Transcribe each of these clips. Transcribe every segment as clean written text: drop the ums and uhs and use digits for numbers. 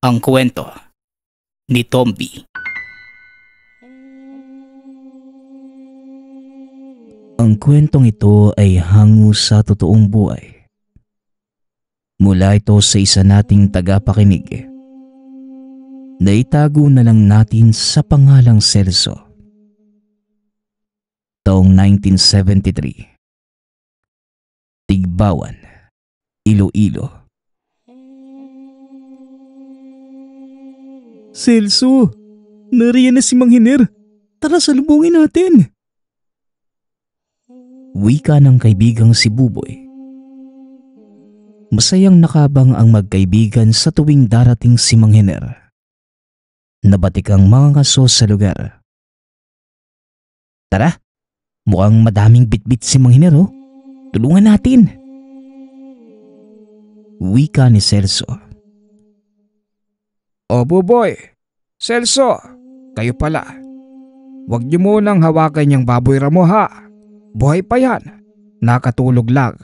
Ang kwento ni Tomby. Ang kwentong ito ay hango sa totoong buhay. Mula ito sa isa nating tagapakinig. Naitago na lang natin sa pangalang Celso. Taong 1973. Tigbawan, Iloilo. Celso, nariyan na si Mang Hiner. Tara, salubungin natin. Wika ng kaibigang si Buboy. Masayang nakabang ang magkaibigan sa tuwing darating si Mang Hiner. Nabatik ang mga kaso sa lugar. Tara, mukhang madaming bitbit si Mang Hiner, oh. Tulungan natin. Wika ni Celso. O Buboy, Celso, kayo pala. Huwag niyo munang hawakan yung baboy ramo ha. Buhay pa yan. Nakatulog lang.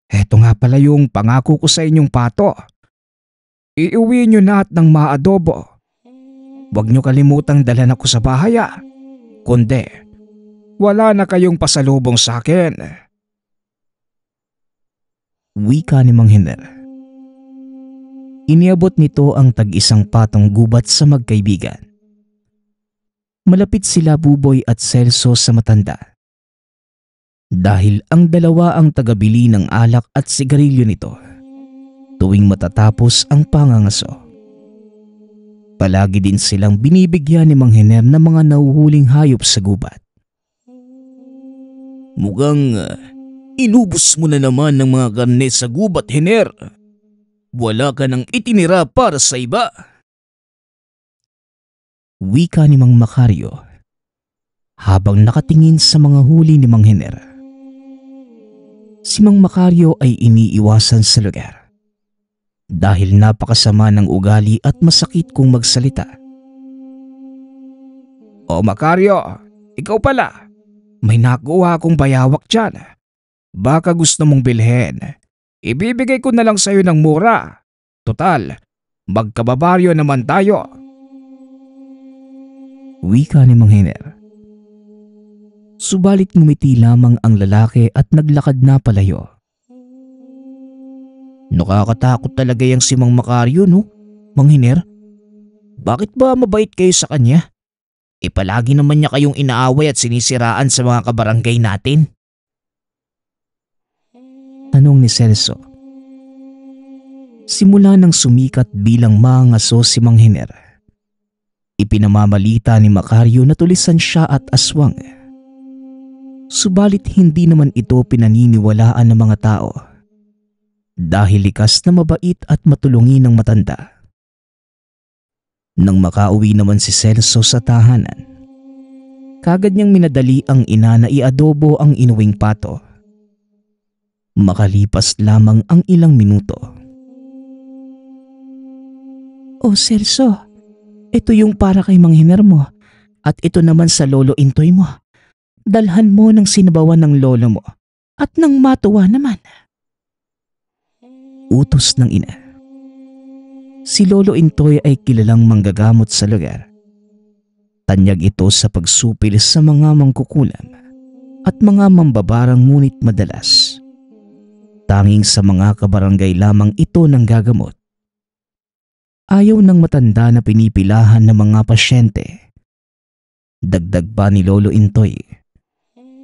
Heto nga pala yung pangako ko sa inyong pato. Iuwi niyo lahat ng maadobo. Huwag niyo kalimutang dalhan ako sa bahay ha. Kundi, wala na kayong pasalubong sa akin. Wika ni Mang Hiner. Iniabot nito ang tag-isang patong gubat sa magkaibigan. Malapit sila Buboy at Celso sa matanda. Dahil ang dalawa ang tagabili ng alak at sigarilyo nito tuwing matatapos ang pangangaso. Palagi din silang binibigyan ni Mang Hiner ng mga nahuhuling hayop sa gubat. Mukhang inubos mo na naman ng mga karne sa gubat, Hiner. Wala ka nang itinira para sa iba. Wika ni Mang Macario habang nakatingin sa mga huli ni Mang Hiner. Si Mang Macario ay iniiwasan sa lugar dahil napakasama ng ugali at masakit kung magsalita. O Macario, ikaw pala. May nakuha akong bayawak dyan. Baka gusto mong bilhin. Ibibigay ko na lang sa'yo ng mura. Total, magkababaryo naman tayo. Wika ni Mang Hiner. Subalit ngumiti lamang ang lalaki at naglakad na palayo. Nakakatakot talaga yung si Mang Macario, no? Mang Hiner, bakit ba mabait kayo sa kanya? Palagi naman niya kayong inaaway at sinisiraan sa mga kabarangay natin. Tanong ni Celso. Simula nang sumikat bilang mangaso si Mang Hiner, ipinamamalita ni Macario na tulisan siya at aswang. Subalit hindi naman ito pinaniniwalaan ng mga tao dahil likas na mabait at matulungin ng matanda. Nang makauwi naman si Celso sa tahanan, kagad niyang minadali ang ina na iadobo ang inuwing pato. Makalipas lamang ang ilang minuto. "O Celso, ito yung para kay Mang Hiner mo at ito naman sa lolo Intoy mo. Dalhan mo ng sinabawan ng lolo mo at nang matuwa naman." Utos ng ina. Si Lolo Intoy ay kilalang manggagamot sa lugar. Tanyag ito sa pagsupil sa mga mangkukulam at mga mambabarang, ngunit madalas tanging sa mga kabarangay lamang ito nang gagamot. Ayaw ng matanda na pinipilahan ng mga pasyente. Dagdag pa ni Lolo Intoy,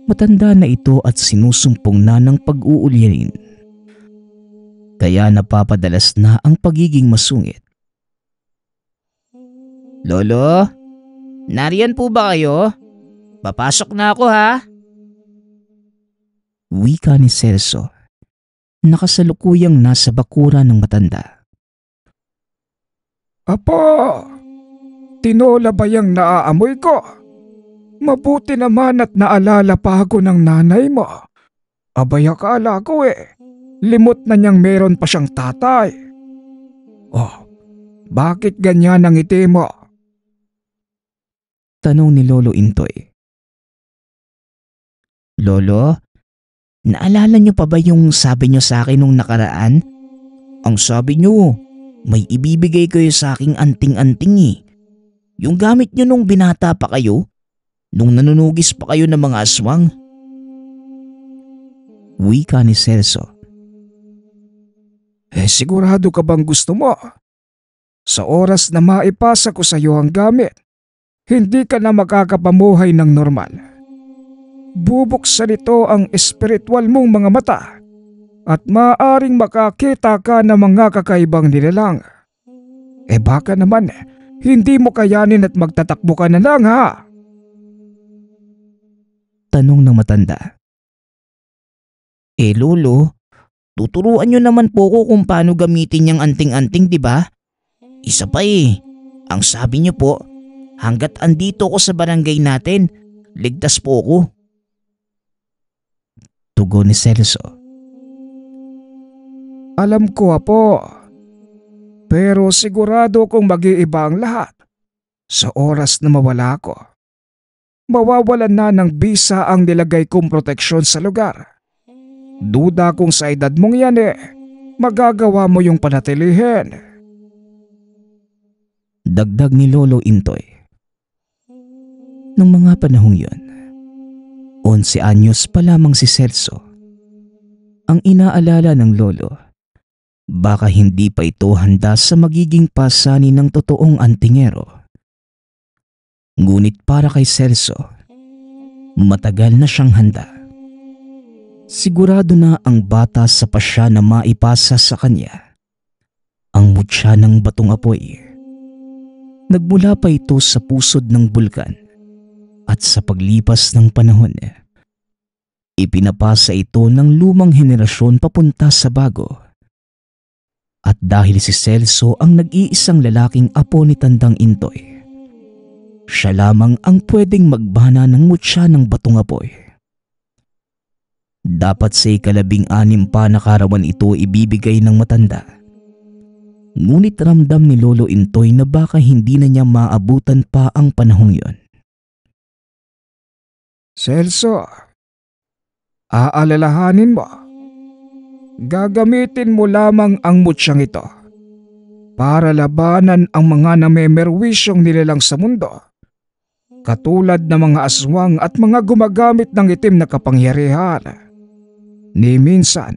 matanda na ito at sinusumpong na ng pag-uulyanin. Kaya napapadalas na ang pagiging masungit. Lolo, nariyan po ba kayo? Papasok na ako ha. Wika ni Celso, nakasalukuyang nasa bakuran ng matanda. Apo, tinola ba yung naaamoy ko? Mabuti naman at naalala pa ako ng nanay mo. Abay, akala ko limot na niyang meron pa siyang tatay. Oh, bakit ganyan ang ngiti mo? Tanong ni Lolo Intoy. Lolo, naalala niyo pa ba yung sabi niyo sa akin nung nakaraan? Ang sabi niyo, May ibibigay kayo sa aking anting-anting eh. Yung gamit nyo nung binata pa kayo, nung nanunugis pa kayo ng mga aswang. Wika ni Celso. Sigurado ka bang gusto mo? Sa oras na maipasa ko sa iyo ang gamit, hindi ka na makakapamuhay ng normal. Bubuksan ito ang espiritual mong mga mata at maaaring makakita ka ng mga kakaibang nilalang. Baka naman, hindi mo kayanin at magtatakbo ka na lang ha? Tanong ng matanda. Lolo, tuturuan nyo naman po ko kung paano gamitin yung anting-anting, di ba? Isa pa ang sabi nyo po, hanggat andito ko sa barangay natin, ligtas po ko. Tugon ni Celso. Alam ko apo, pero sigurado kong mag-iiba ang lahat. Sa oras na mawala ko, mawawalan na ng bisa ang nilagay kong proteksyon sa lugar. Duda kung sa edad mong yan magagawa mo yung panatilihin. Dagdag ni Lolo Intoy. Nang mga panahong yun, 11 anyos pa lamang si Celso. Ang inaalala ng lolo, baka hindi pa ito handa sa magiging pasanin ng totoong antingero. Ngunit para kay Celso, matagal na siyang handa. Sigurado na ang bata sa pasya na maipasa sa kanya ang mutya ng batong apoy. Nagmula pa ito sa pusod ng bulkan at sa paglipas ng panahon, ipinapasa ito ng lumang henerasyon papunta sa bago. At dahil si Celso ang nag-iisang lalaking apo ni Tandang Intoy, siya lamang ang pwedeng magbana ng mutya ng batong apoy. Dapat sa 16 pa na karawan ito ibibigay ng matanda. Ngunit ramdam ni Lolo Intoy na baka hindi na niya maabutan pa ang panahong yon. Celso, aalalahanin mo. Gagamitin mo lamang ang mutsyang ito para labanan ang mga namemerwisyong nilalang sa mundo, katulad ng mga aswang at mga gumagamit ng itim na kapangyarihan. Ni minsan,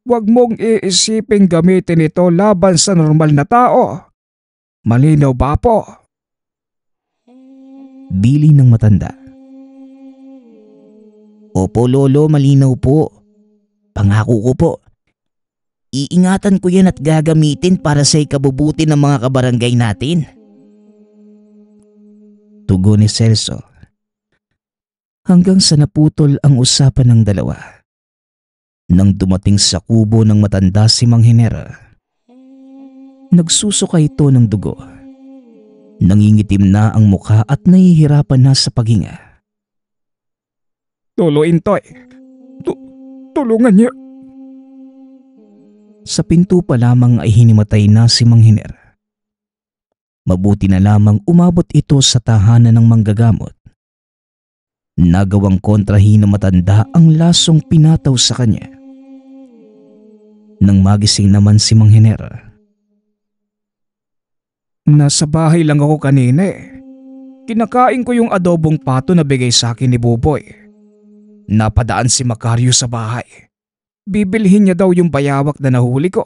huwag mong iisiping gamitin ito laban sa normal na tao. Malinaw ba po? Bili ng matanda. Opo lolo, malinaw po. Pangako ko po. Iingatan ko yan at gagamitin para sa ikabubuti ng mga kabarangay natin. Tugon ni Celso. Hanggang sa naputol ang usapan ng dalawa. Nang dumating sa kubo ng matanda si Mang Hinera, nagsusuka ito ng dugo. Nangingitim na ang mukha at nahihirapan na sa paghinga. Lolo Intoy, tulungan niyo. Sa pinto pa lamang ay hinimatay na si Mang Hinera. Mabuti na lamang umabot ito sa tahanan ng manggagamot. Nagawang kontrahin ng matanda ang lasong pinataw sa kanya. Nang magising naman si Mang Hinera. Nasa bahay lang ako kanina Kinakain ko yung adobong pato na bigay sa akin ni Buboy. Napadaan si Macario sa bahay. Bibilhin niya daw yung bayawak na nahuli ko.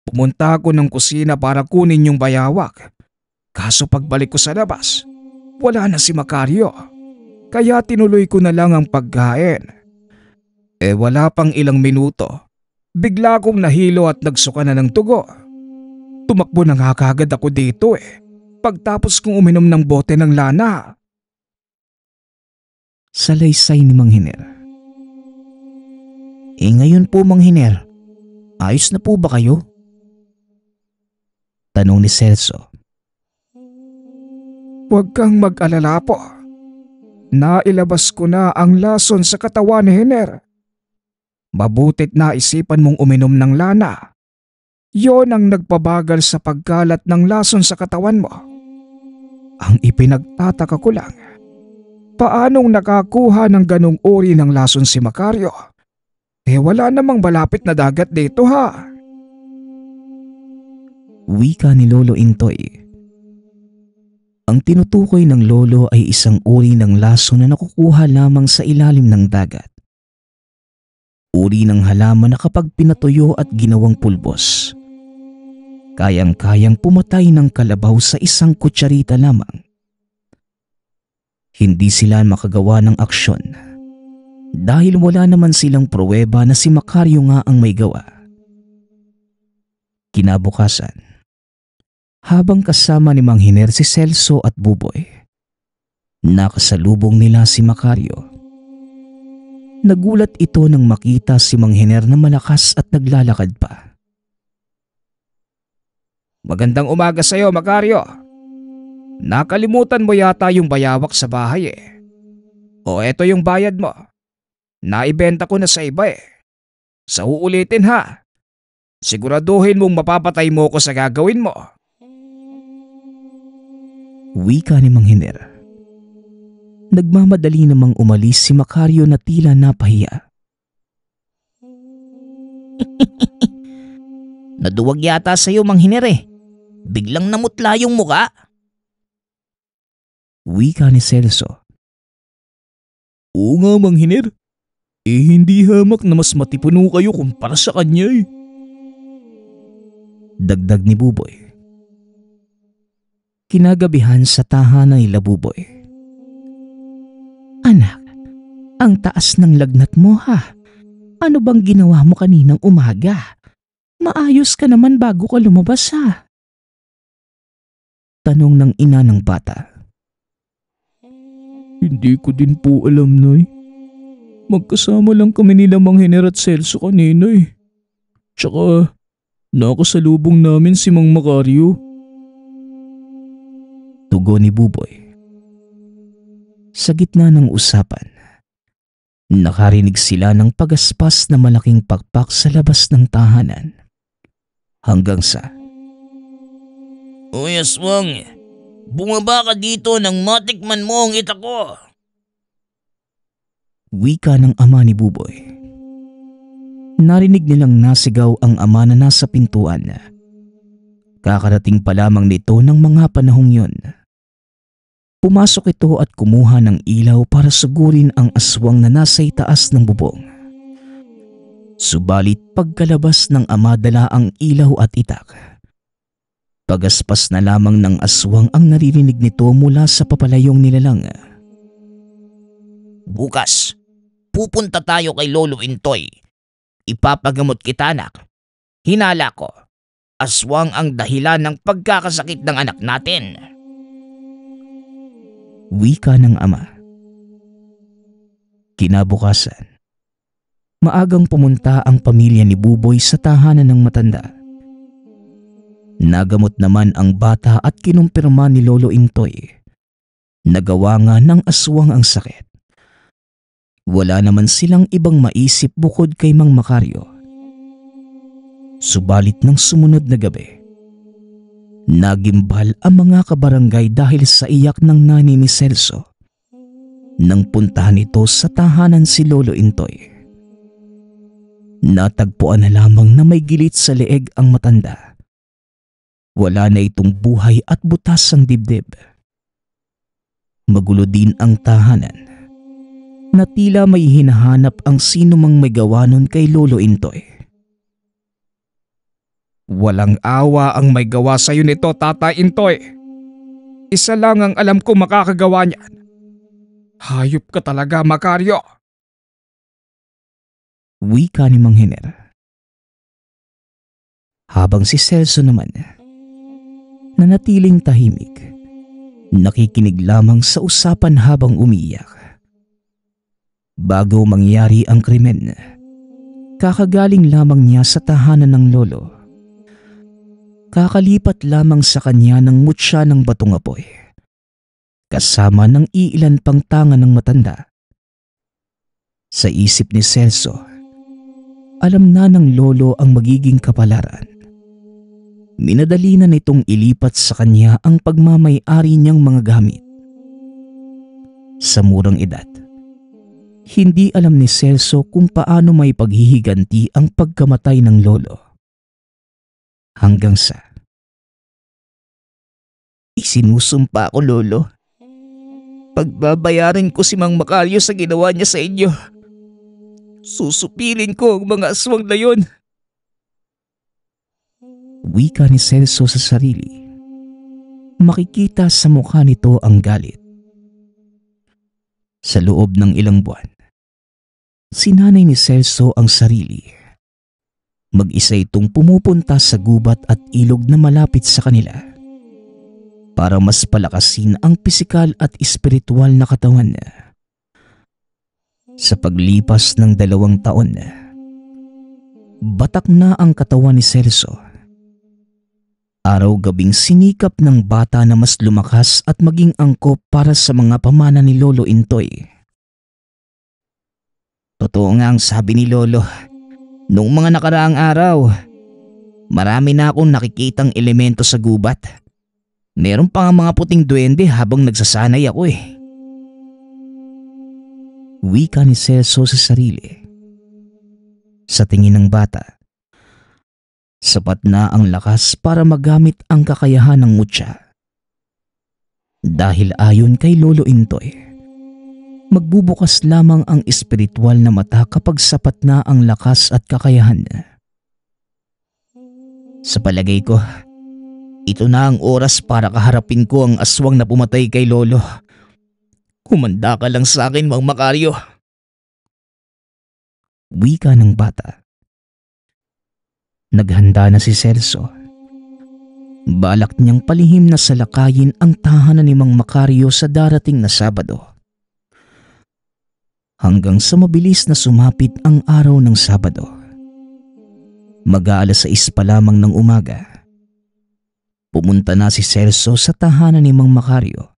Pumunta ako ng kusina para kunin yung bayawak. Kaso pagbalik ko sa labas, wala na si Macario. Kaya tinuloy ko na lang ang pagkain. Wala pang ilang minuto, bigla akong nahilo at nagsuka na ng tugo. Tumakbo na nga kagad ako dito pagtapos kong uminom ng bote ng lana. Salaysay ni Mang Hiner. Ngayon po Mang Hiner, ayos na po ba kayo? Tanong ni Celso. Huwag kang mag-alala po. Nailabas ko na ang lason sa katawan ni Hiner. Mabutit na isipan mong uminom ng lana. Yon ang nagpabagal sa pagkalat ng lason sa katawan mo. Ang ipinagtataka ko lang, paanong nakakuha ng ganong uri ng lason si Macario? Wala namang malapit na dagat dito ha. Wika ni Lolo Intoy. Ang tinutukoy ng lolo ay isang uri ng laso na nakukuha lamang sa ilalim ng dagat. Uri ng halaman na kapag pinatuyo at ginawang pulbos, kayang-kayang pumatay ng kalabaw sa isang kutsarita lamang. Hindi sila makagawa ng aksyon dahil wala naman silang pruweba na si Macario nga ang may gawa. Kinabukasan, habang kasama ni Mang Hiner si Celso at Buboy, nakasalubong nila si Macario. Nagulat ito nang makita si Mang Hiner na malakas at naglalakad pa. Magandang umaga sa iyo, Macario. Nakalimutan mo yata yung bayawak sa bahay eh. O eto yung bayad mo. Naibenta ko na sa iba eh. Sa uulitin ha. Siguraduhin mong mapapatay mo ko sa gagawin mo. Wika ni Mang Hiner. Nagmamadali namang umalis si Macario na tila napahiya. Naduwag yata sa'yo, Mang Hiner eh. Biglang namutla yung muka. Wika ni Celso. Oo nga, Mang Hiner. Hindi hamak na mas matipuno kayo kumpara sa kanya eh. Dagdag ni Buboy. Kinagabihan sa tahanan ni Buboy. Anak, ang taas ng lagnat mo ha. Ano bang ginawa mo kaninang umaga? Maayos ka naman bago ka lumabas ha. Tanong ng ina ng bata. Hindi ko din po alam, Nay. Magkasama lang kami nila Mang Hiner at Celso kanina eh. Tsaka nakasalubong namin si Mang Macario. Tugon ni Buboy. Sa gitna ng usapan, nakarinig sila ng pagaspas na malaking pakpak sa labas ng tahanan. Hanggang sa, Uy, aswang. Bumaba ka dito nang matikman mo ang ita ko. wika ng ama ni Buboy. Narinig nilang nasigaw ang ama na nasa pintuan. Kakarating pa lamang nito ng mga panahong yun. Pumasok ito at kumuha ng ilaw para sugurin ang aswang na nasa itaas ng bubong. Subalit pagkalabas ng ama dala ang ilaw at itak. Pagaspas na lamang ng aswang ang naririnig nito mula sa papalayong nilalang. Bukas, pupunta tayo kay Lolo Intoy. Ipapagamot kita, anak. Hinala ko, aswang ang dahilan ng pagkakasakit ng anak natin. Wika ng ama. Kinabukasan, maagang pumunta ang pamilya ni Buboy sa tahanan ng matanda. Nagamot naman ang bata at kinumpirma ni Lolo Intoy. Nagawa nga ng aswang ang sakit. Wala naman silang ibang maisip bukod kay Mang Macario. Subalit ng sumunod na gabi, nagimbal ang mga kabarangay dahil sa iyak ng nanay ni Celso. Nang puntahan ito sa tahanan si Lolo Intoy, natagpuan na lamang na may gilit sa leeg ang matanda. Wala na itong buhay at butas ang dibdib. Magulo din ang tahanan na tila may hinahanap ang sino mang may gawa nun kay Lolo Intoy. Walang awa ang may gawa sa'yo nito, Tata Intoy. Isa lang ang alam ko makakagawa niyan. Hayop ka talaga, Macario. Wika ni Mang Hiner. Habang si Celso naman, nanatiling tahimik, nakikinig lamang sa usapan habang umiiyak. Bago mangyari ang krimen, kakagaling lamang niya sa tahanan ng lolo. Kakalipat lamang sa kanya ng mutya ng batong apoy, kasama ng iilan pang tanga ng matanda. Sa isip ni Celso, alam na ng lolo ang magiging kapalaran. Minadali na nitong ilipat sa kanya ang pagmamay-ari niyang mga gamit. Sa murang edad, hindi alam ni Celso kung paano may paghihiganti ang pagkamatay ng lolo. Hanggang sa Sinusumpa ko, Lolo. Pagbabayaran ko si Mang Macario sa ginawa niya sa inyo. Susupilin ko ang mga aswang na yon. Wika ni Celso sa sarili. Makikita sa mukha nito ang galit. Sa loob ng ilang buwan, sinanay ni Celso ang sarili. Mag-isa itong pumupunta sa gubat at ilog na malapit sa kanila para mas palakasin ang pisikal at espiritual na katawan niya. Sa paglipas ng 2 taon, batak na ang katawan ni Celso. Araw-gabing sinikap ng bata na mas lumakas at maging angkop para sa mga pamana ni Lolo Intoy. Totoo nga ang sabi ni Lolo. Noong mga nakaraang araw, marami na akong nakikitang elemento sa gubat. Meron pa nga mga puting duwende habang nagsasanay ako eh. Wika ni Celso sa sarili. Sa tingin ng bata, sapat na ang lakas para magamit ang kakayahan ng mutya. Dahil ayon kay Lolo Intoy, magbubukas lamang ang espiritual na mata kapag sapat na ang lakas at kakayahan niya. Sa palagay ko, ito na ang oras para kaharapin ko ang aswang na pumatay kay Lolo. Humanda ka lang sa akin, Mang Macario. Wika ng bata. Naghanda na si Celso. Balak niyang palihim na salakayin ang tahanan ni Mang Macario sa darating na Sabado. Hanggang sa mabilis na sumapit ang araw ng Sabado. Mag-aalas 6 pa lamang ng umaga. Pumunta na si Celso sa tahanan ni Mang Macario.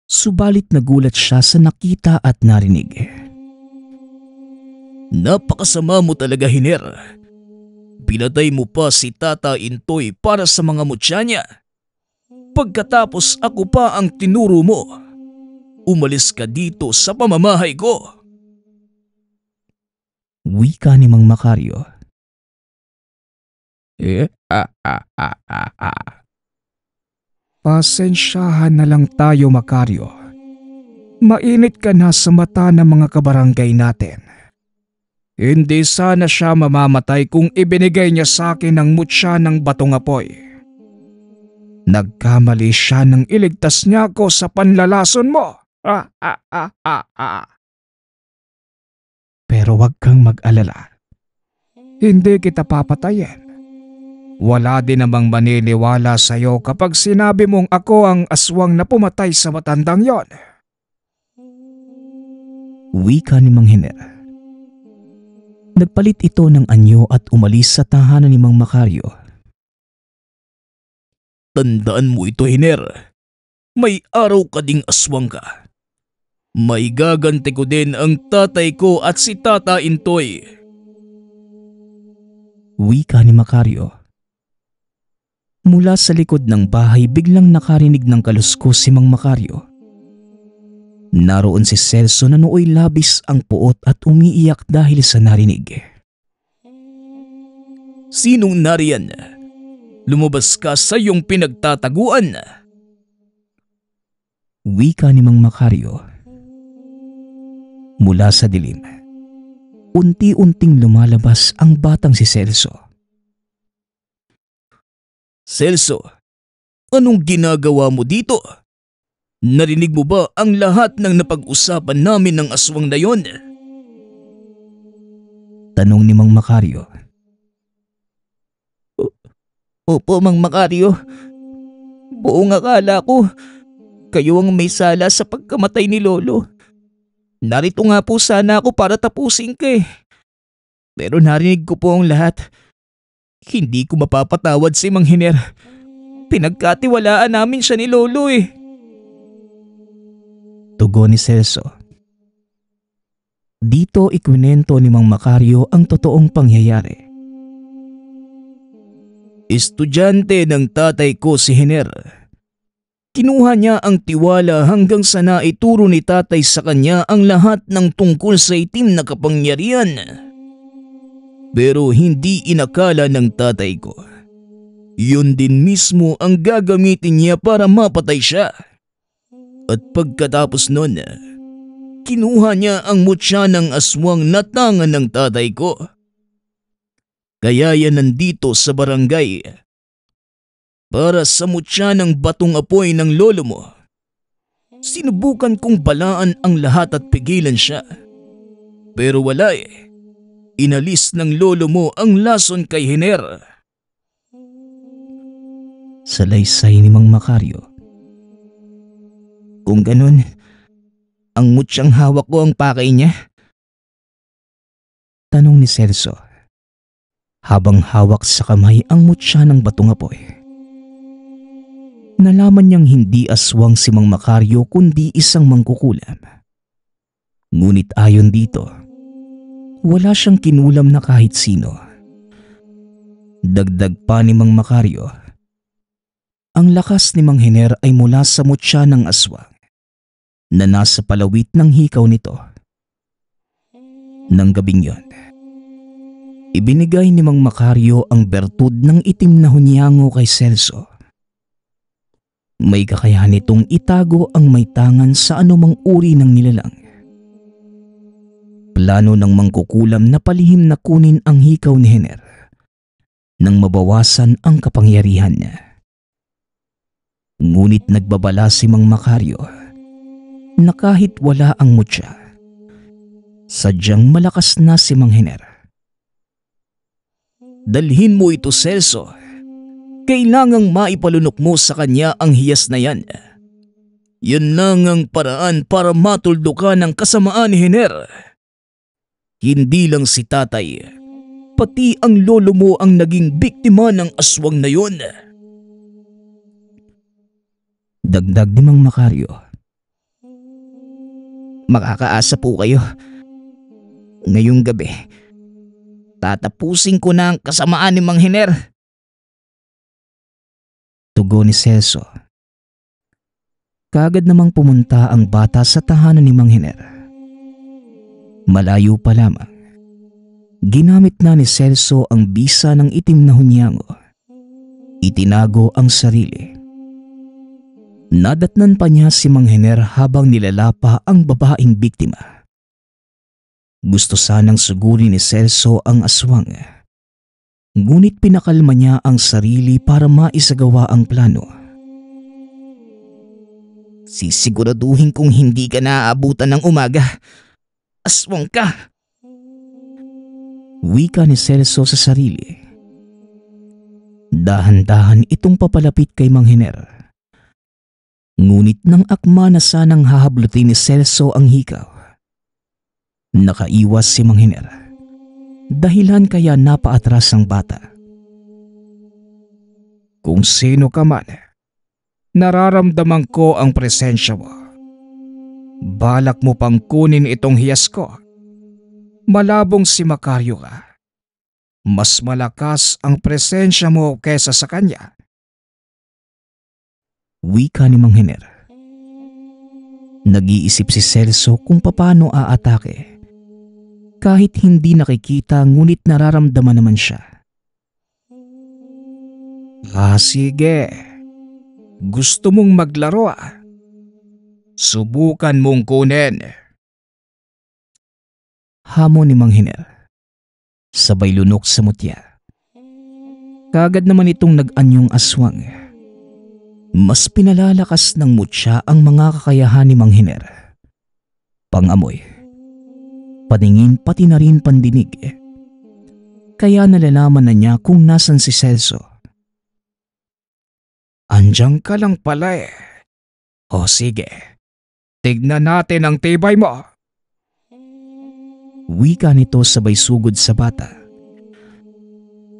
Subalit nagulat siya sa nakita at narinig. Napakasama mo talaga, Hiner. Pinatay mo pa si Tata Intoy para sa mga mutya niya. Pagkatapos ako pa ang tinuro mo. Umalis ka dito sa pamamahay ko. Wika ni Mang Macario. Pasensyahan na lang tayo, Macario. Mainit ka na sa mata ng mga kabarangay natin. Hindi sana siya mamamatay kung ibinigay niya sa akin ang mutya ng batong apoy. Nagkamali siya nang iligtas niya ako sa panlalason mo. Pero wag kang mag-alala. Hindi kita papatayin. Wala din namang maniniwala sa'yo kapag sinabi mong ako ang aswang na pumatay sa matandang yon. Wika ni Mang Hiner. Nagpalit ito ng anyo at umalis sa tahanan ni Mang Macario. Tandaan mo ito, Hiner. May araw ka ding aswang ka. May gaganti ko din ang tatay ko at si Tata Intoy. Wika ni Macario. Mula sa likod ng bahay biglang nakarinig ng kaluskos si Mang Macario. Naroon si Celso na nooy labis ang puot at umiiyak dahil sa narinig. Sinong nariyan? Lumabas ka sa iyong pinagtataguan. Wika ni Mang Macario. Mula sa dilim, unti-unting lumalabas ang batang si Celso. Celso, anong ginagawa mo dito? Narinig mo ba ang lahat ng napag-usapan namin ng aswang na yon? Tanong ni Mang Macario. Opo, Mang Macario. Buong akala ko, kayo ang may sala sa pagkamatay ni Lolo. Narito nga po sana ako para tapusin ka eh. Pero narinig ko po ang lahat. Hindi ko mapapatawad si Mang Hiner. Pinagkatiwalaan namin siya ni Lolo eh. Tugon ni Celso. Dito ikwinento ni Mang Macario ang totoong pangyayari. Estudyante ng tatay ko si Hiner. Kinuha niya ang tiwala hanggang sa naituro ni tatay sa kanya ang lahat ng tungkol sa itim na kapangyarihan. Pero hindi inakala ng tatay ko Yun din mismo ang gagamitin niya para mapatay siya. At pagkatapos nun, kinuha niya ang mutya ng aswang na tangan ng tatay ko. Kaya yan nandito sa barangay para sa mutya ng batong apoy ng lolo mo. Sinubukan kong balaan ang lahat at pigilan siya. Pero wala eh. Inalis ng lolo mo ang lason kay Hiner. Salaysay ni Mang Makaryo. Kung ganun, ang mutsyang hawak ko ang pakay niya? Tanong ni Celso habang hawak sa kamay ang mutya ng batong apoy. Nalaman niyang hindi aswang si Mang Makaryo kundi isang mangkukulam. Ngunit ayon dito, wala siyang kinulam na kahit sino. Dagdag pa ni Mang Makaryo, ang lakas ni Mang Hiner ay mula sa mutya ng aswang na nasa palawit ng hikaw nito. Nang gabing yon, ibinigay ni Mang Makaryo ang bertud ng itim na hunyango kay Celso. May kakayahan itong itago ang may tangan sa anumang uri ng nilalang. Plano ng mangkukulam na palihim na kunin ang hikaw ni Hiner nang mabawasan ang kapangyarihan niya. Ngunit nagbabala si Mang Makaryo na kahit wala ang mutya, sadyang malakas na si Mang Hiner. Dalhin mo ito, Celso. Kailangang maipalunok mo sa kanya ang hiyas na yan. Yan lang ang paraan para matuldukan ang kasamaan ni Hiner. Hindi lang si tatay, pati ang lolo mo ang naging biktima ng aswang na yun. Dagdag ni Mang Makaryo. Makakaasa po kayo. Ngayong gabi, tatapusin ko na ang kasamaan ni Mang Hiner. Tugon ni Celso. Kaagad namang pumunta ang bata sa tahanan ni Mang Hiner. Malayo pa lamang, ginamit na ni Celso ang bisa ng itim na hunyango. Itinago ang sarili. Nadatnan pa niya si Mang Hiner habang nilalapa ang babaeng biktima. Gusto sanang sugurin ni Celso ang aswang. Ngunit pinakalma niya ang sarili para maisagawa ang plano. Sisiguraduhin kong hindi ka naaabutan ng umaga. Aswang ka! Wika ni Celso sa sarili. Dahan-dahan itong papalapit kay Mang Hiner. Ngunit nang akma na sanang hahablutin ni Celso ang hikaw, nakaiwas si Mang Hiner. Dahilan kaya napaatras ang bata. Kung sino ka man, nararamdaman ko ang presensya mo. Balak mo pang kunin itong hiyas ko. Malabong si Makaryo ka. Mas malakas ang presensya mo kesa sa kanya. Wika ni Mang Hiner. Nag-iisip si Celso kung paano aatake. Kahit hindi nakikita ngunit nararamdaman naman siya. Sige. Gusto mong maglaro ah. Subukan mong kunin. Hamon ni Mang Hiner. Sabay lunok sa mutya. Kaagad naman itong nag-anyong aswang. Mas pinalalakas ng mutya ang mga kakayahan ni Mang Hiner. Pangamoy, paningin pati na rin pandinig. Kaya nalalaman na niya kung nasan si Celso. Andiyan ka lang pala eh. O sige, tignan natin ang tibay mo. Wika nito sabay sugod sa bata.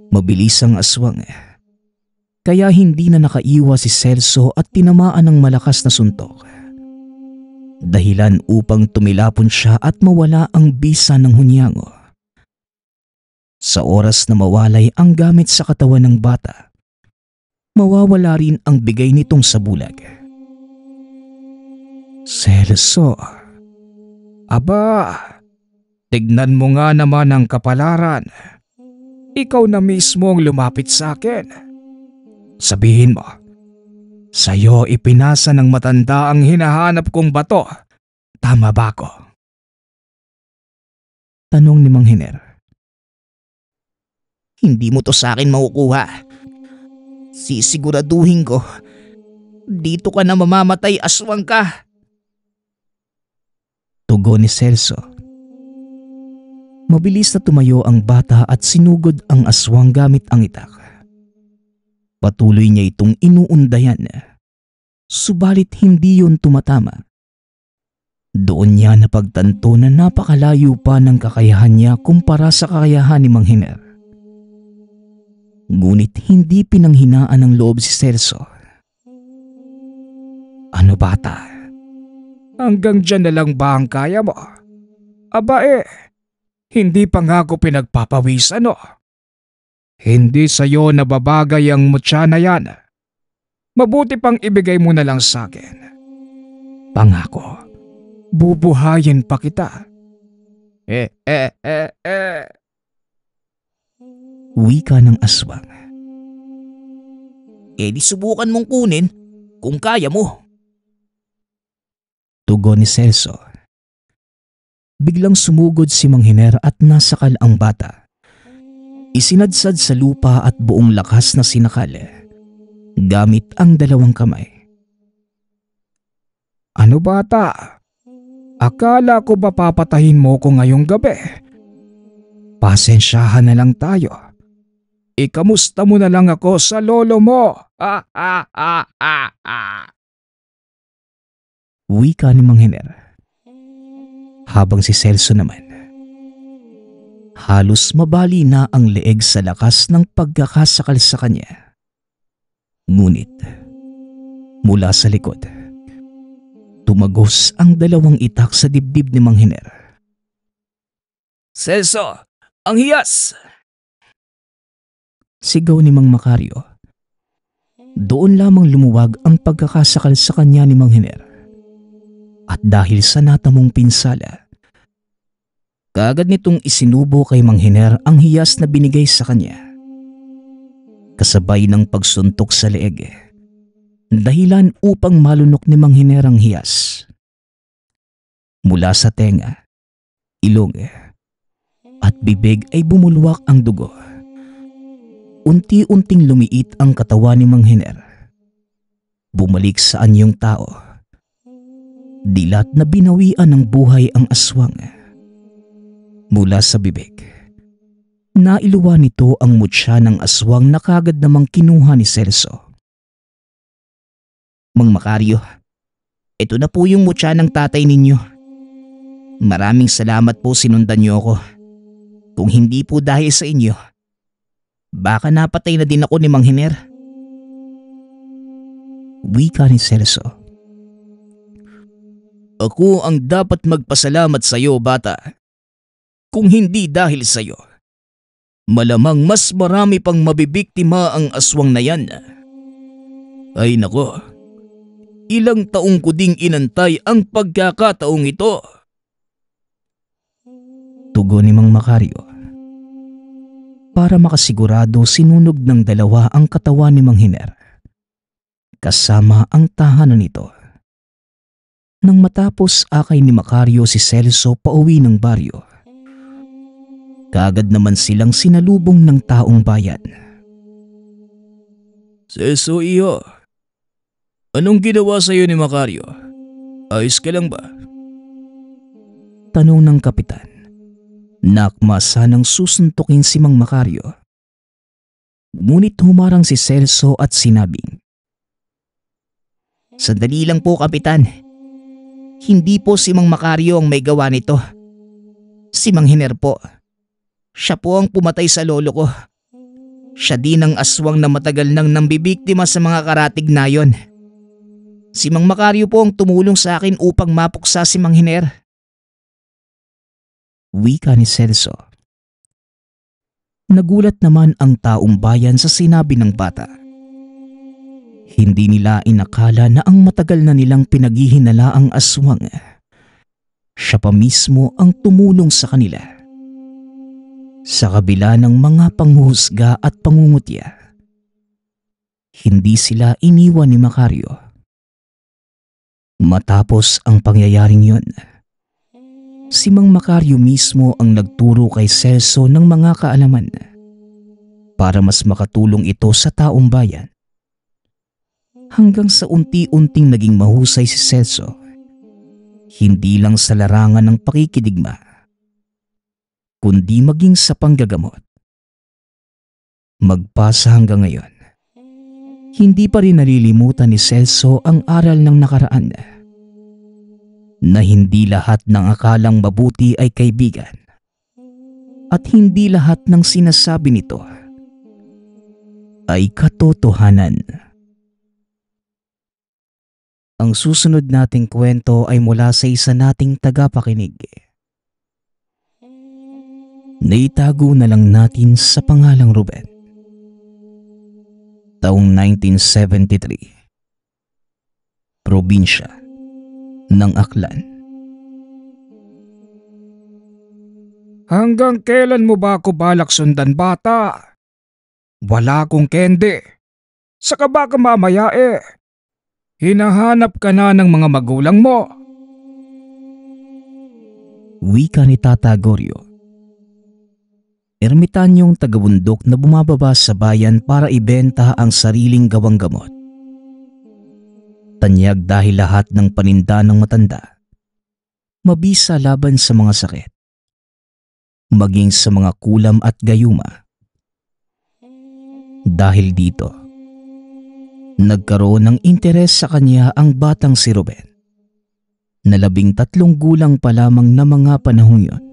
Mabilis ang aswang. Kaya hindi na nakaiwas si Celso at tinamaan ng malakas na suntok. Dahilan upang tumilapon siya at mawala ang bisa ng hunyango. Sa oras na mawalay ang gamit sa katawan ng bata, mawawala rin ang bigay nitong sa bulag. Celso, aba, tignan mo nga naman ang kapalaran. Ikaw na mismo ang lumapit sa akin. Sabihin mo, sa'yo ipinasa ng matanda ang hinahanap kong bato. Tama ba ako? Tanong ni Mang Hiner. Hindi mo to sa akin makukuha. Sisiguraduhin ko. Dito ka na mamamatay, aswang ka. Tugon ni Celso. Mabilis na tumayo ang bata at sinugod ang aswang gamit ang itak. Patuloy niya itong inuundayan. Subalit hindi yun tumatama. Doon niya napagtanto na napakalayo pa ng kakayahan niya kumpara sa kakayahan ni Mang Hiner. Ngunit hindi pinanghinaan ng loob si Celso. Ano bata? Hanggang dyan na lang ba ang kaya mo? Aba hindi pa nga ako pinagpapawisan Hindi sa'yo nababagay ang mutya na yan. Mabuti pang ibigay mo na lang sa akin. Pangako, bubuhayin pa kita. Wika ng aswang. Di subukan mong kunin kung kaya mo. Tugon ni Celso. Biglang sumugod si Mang Hiner at nasakal ang bata. Isinadsad sa lupa at buong lakas na sinakal gamit ang dalawang kamay. Ano bata? Akala ko ba papatahin mo ko ngayong gabi? Pasensyahan na lang tayo. Ikamusta mo na lang ako sa lolo mo. Wika ni Mang Hiner. Habang si Celso naman, halos mabali na ang leeg sa lakas ng pagkakasakal sa kanya. Ngunit, mula sa likod, tumagos ang dalawang itak sa dibdib ni Mang Hiner. Celso, ang hiyas! Sigaw ni Mang Macario. Doon lamang lumuwag ang pagkakasakal sa kanya ni Mang Hiner. At dahil sa natamong pinsala, kaagad nitong isinubo kay Mang Hiner ang hiyas na binigay sa kanya. Kasabay ng pagsuntok sa leeg, dahilan upang malunok ni Mang Hiner ang hiyas. Mula sa tenga, ilong, at bibig ay bumulwak ang dugo. Unti-unting lumiit ang katawan ni Mang Hiner. Bumalik sa anyong tao. Dilat na binawian ng buhay ang aswang. Mula sa bibig, nailuwa nito ang mutya ng aswang na kagad namang kinuha ni Celso. Mang Macario, ito na po yung mutya ng tatay ninyo. Maraming salamat po, sinundan niyo ako. Kung hindi po dahil sa inyo, baka napatay na din ako ni Mang Hiner. Wika ni Celso. Ako ang dapat magpasalamat sa iyo, bata. Kung hindi dahil sa iyo, malamang mas marami pang mabibiktima ang aswang na yan. Ay nako, ilang taong ko ding inantay ang pagkakataong ito. Tugon ni Mang Macario. Para makasigurado, sinunog ng dalawa ang katawan ni Mang Hiner, kasama ang tahanan nito. Nang matapos akay ni Macario si Celso pauwi ng baryo, kaagad naman silang sinalubong ng taong bayan. Celso, iyo, anong ginawa sa iyo ni Macario? Ayos ka lang ba? Tanong ng kapitan. Nakma sanang susuntukin si Mang Macario. Ngunit humarang si Celso at sinabing, Sandali lang po, kapitan. Hindi po si Mang Macario ang may gawa nito. Si Mang Hiner po. Siya po ang pumatay sa lolo ko. Siya din ang aswang na matagal nang nambibiktima sa mga karatig nayon. Si Mang Macario po ang tumulong sa akin upang mapuksa si Mang Hiner. Wika ni Celso. Nagulat naman ang taong bayan sa sinabi ng bata. Hindi nila inakala na ang matagal na nilang pinaghihinala ang aswang, siya pa mismo ang tumulong sa kanila. Sa kabila ng mga panghuhusga at pangungutya, hindi sila iniwan ni Macario. Matapos ang pangyayaring yun, si Mang Macario mismo ang nagturo kay Celso ng mga kaalaman para mas makatulong ito sa taong bayan. Hanggang sa unti-unting naging mahusay si Celso, hindi lang sa larangan ng pakikidigma, kundi maging sa panggagamot. Magpasa hanggang ngayon, hindi pa rin nalilimutan ni Celso ang aral ng nakaraan na hindi lahat ng akalang mabuti ay kaibigan at hindi lahat ng sinasabi nito ay katotohanan. Ang susunod nating kwento ay mula sa isa nating tagapakinig. Naitago na lang natin sa pangalang Ruben. Taong 1973. Probinsya ng Aklan. Hanggang kailan mo ba ako balak sundan, bata? Wala akong kende. Saka baka mamaya hinahanap ka na ng mga magulang mo. Wika ni Tata Goryo. Ermitanyong tagabundok na bumababa sa bayan para ibenta ang sariling gawang gamot. Tanyag dahil lahat ng paninda ng matanda, mabisa laban sa mga sakit, maging sa mga kulam at gayuma. Dahil dito, nagkaroon ng interes sa kanya ang batang si Ruben, na 13 gulang pa lamang na mga panahong yun.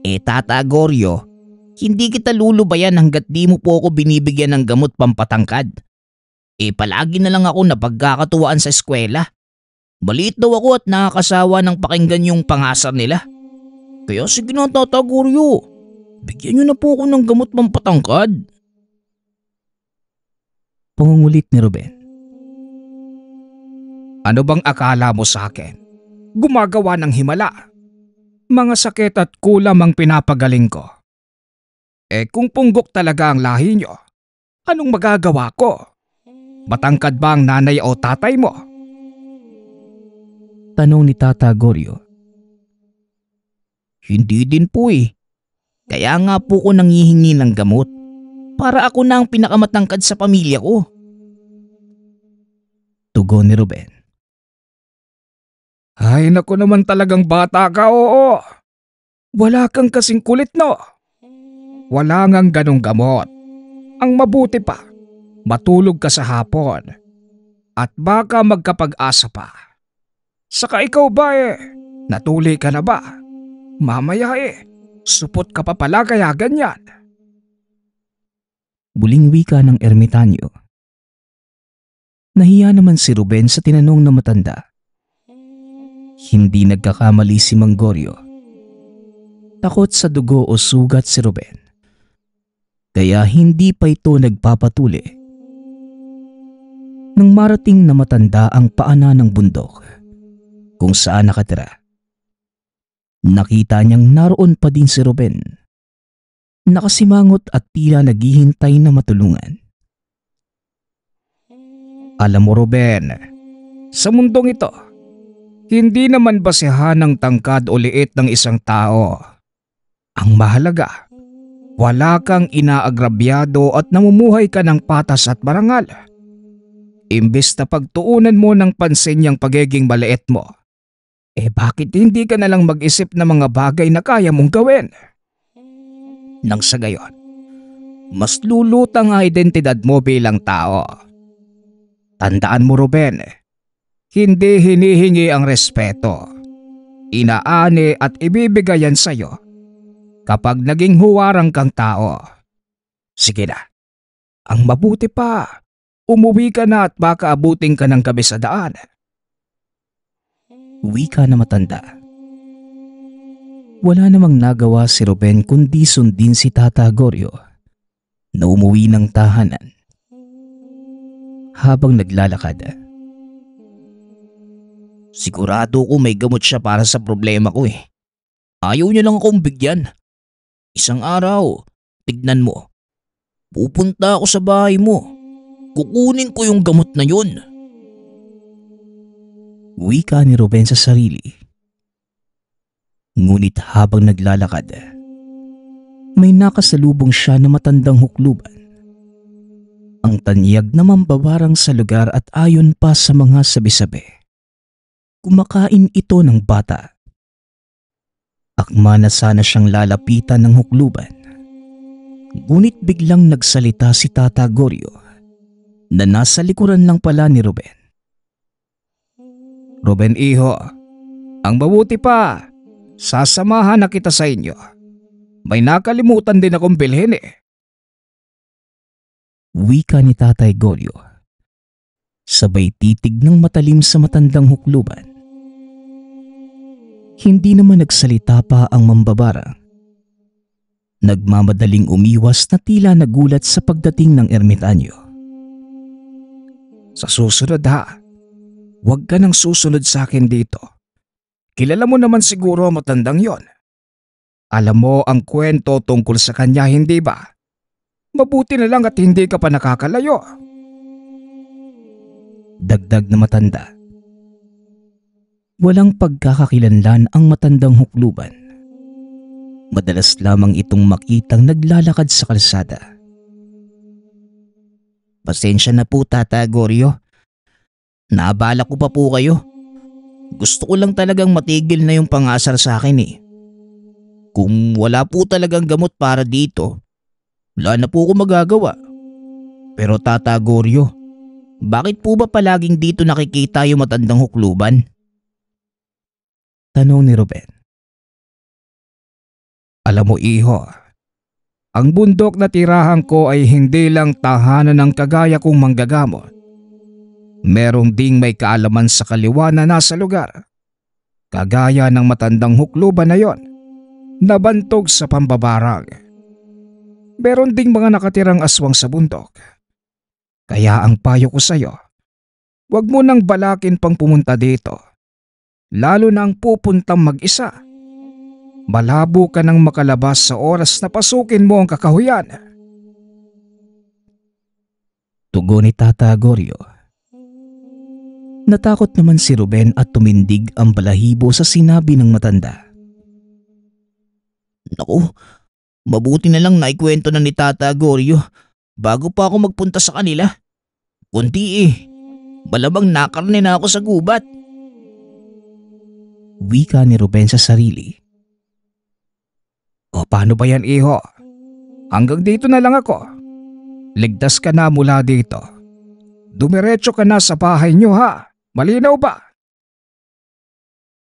Tata Goryo, hindi kita lulubayan hanggat di mo po ako binibigyan ng gamot pampatangkad. Palagi na lang ako napagkakatuwaan sa eskwela. Maliit daw ako at nakakasawa ng pakinggan yung pangasar nila. Kaya sige na, Tata Goryo, bigyan niyo na po ako ng gamot pampatangkad. Pangungulit ni Ruben. Ano bang akala mo sa akin? Gumagawa ng himala. Mga sakit at kulam ang pinapagaling ko. Kung punggok talaga ang lahi nyo, anong magagawa ko? Matangkad ba ang nanay o tatay mo? Tanong ni Tata Goryo. Hindi din po Kaya nga po ko nanghihingi ng gamot para ako na ang pinakamatangkad sa pamilya ko. Tugon ni Ruben. Ay naku naman, talagang bata ka, oo. Wala kang kasing kulit, no? Wala ngang ganong gamot. Ang mabuti pa, matulog ka sa hapon. At baka magkapag-asa pa. Saka ikaw ba natuli ka na ba? Mamaya supot ka pa pala kaya ganyan. Buling wika ng ermitanyo. Nahiya naman si Ruben sa tinanong na matanda. Hindi nagkakamali si Mang Goryo. Takot sa dugo o sugat si Ruben. Kaya hindi pa ito nagpapatuli. Nang marating na matanda ang paanan ng bundok kung saan nakatira, nakita niyang naroon pa din si Ruben. Nakasimangot at tila naghihintay na matulungan. Alam mo, Ruben, sa mundong ito, hindi naman basehan ng tangkad o liit ng isang tao. Ang mahalaga, wala kang inaagrabyado at namumuhay ka ng patas at marangal. Imbes na pagtuunan mo ng pansin yung pagiging maliit mo, bakit hindi ka nalang mag-isip ng mga bagay na kaya mong gawin? Nang sa gayon, mas lulutang ang identidad mo bilang tao. Tandaan mo, Ruben, hindi hinihingi ang respeto. Inaani at ibibigayan sa'yo kapag naging huwarang kang tao. Sige na, ang mabuti pa, umuwi ka na at baka abuting ka ng gabi sa daan. Wika na matanda. Wala namang nagawa si Ruben kundi sundin si Tata Goryo na umuwi ng tahanan. Habang naglalakad, Sigurado ko may gamot siya para sa problema ko Ayaw niya lang akong bigyan. Isang araw, tignan mo. Pupunta ako sa bahay mo. Kukunin ko yung gamot na yun. Wika ni Ruben sa sarili. Ngunit habang naglalakad, may nakasalubong siya na matandang hukluban. Ang tanyag na mambabarang sa lugar at ayon pa sa mga sabi-sabi, kumakain ito ng bata. Akma na sana siyang lalapitan ng hukluban. Ngunit biglang nagsalita si Tata Goryo na nasa likuran lang pala ni Ruben. Ruben iho, ang mabuti pa, sasamahan na kita sa inyo. May nakalimutan din akong bilhin eh. Wika ni Tatay Goryo. Sabay titig ng matalim sa matandang hukluban. Hindi naman nagsalita pa ang mambabarang. Nagmamadaling umiwas na tila nagulat sa pagdating ng ermitanyo. Sa susunod ha, huwag ka nang susunod sa akin dito. Kilala mo naman siguro ang matandang yon. Alam mo ang kwento tungkol sa kanya, hindi ba? Mabuti na lang at hindi ka pa nakakalayo. Dagdag na matanda. Walang pagkakakilanlan ang matandang hukluban. Madalas lamang itong makitang naglalakad sa kalsada. Pasensya na po, Tata Goryo. Naabala ko pa po kayo. Gusto ko lang talagang matigil na yung pangasar sa akin eh. Kung wala po talagang gamot para dito, wala na po ako magagawa. Pero Tata Goryo, bakit po ba palaging dito nakikita yung matandang hukluban? Tanong ni Ruben. Alam mo iho, ang bundok na tirahan ko ay hindi lang tahanan ng kagaya kong manggagamot. Merong ding may kaalaman sa kaliwa na nasa lugar. Kagaya ng matandang hukluban na yon, nabantog sa pambabarang. Meron ding mga nakatirang aswang sa bundok. Kaya ang payo ko sa'yo, huwag mo nang balakin pang pumunta dito. Lalo na ang pupuntang mag-isa. Malabo ka nang makalabas sa oras na pasukin mo ang kakahuyan. Tugon ni Tata Goryo. Natakot naman si Ruben at tumindig ang balahibo sa sinabi ng matanda. Naku, mabuti na lang naikwento na ni Tata Goryo bago pa ako magpunta sa kanila. Kunti eh, malamang nakarne na ako sa gubat. Wika ni Ruben sa sarili. O paano ba yan iho? Hanggang dito na lang ako. Ligtas ka na mula dito. Dumiretso ka na sa bahay niyo ha. Malinaw ba?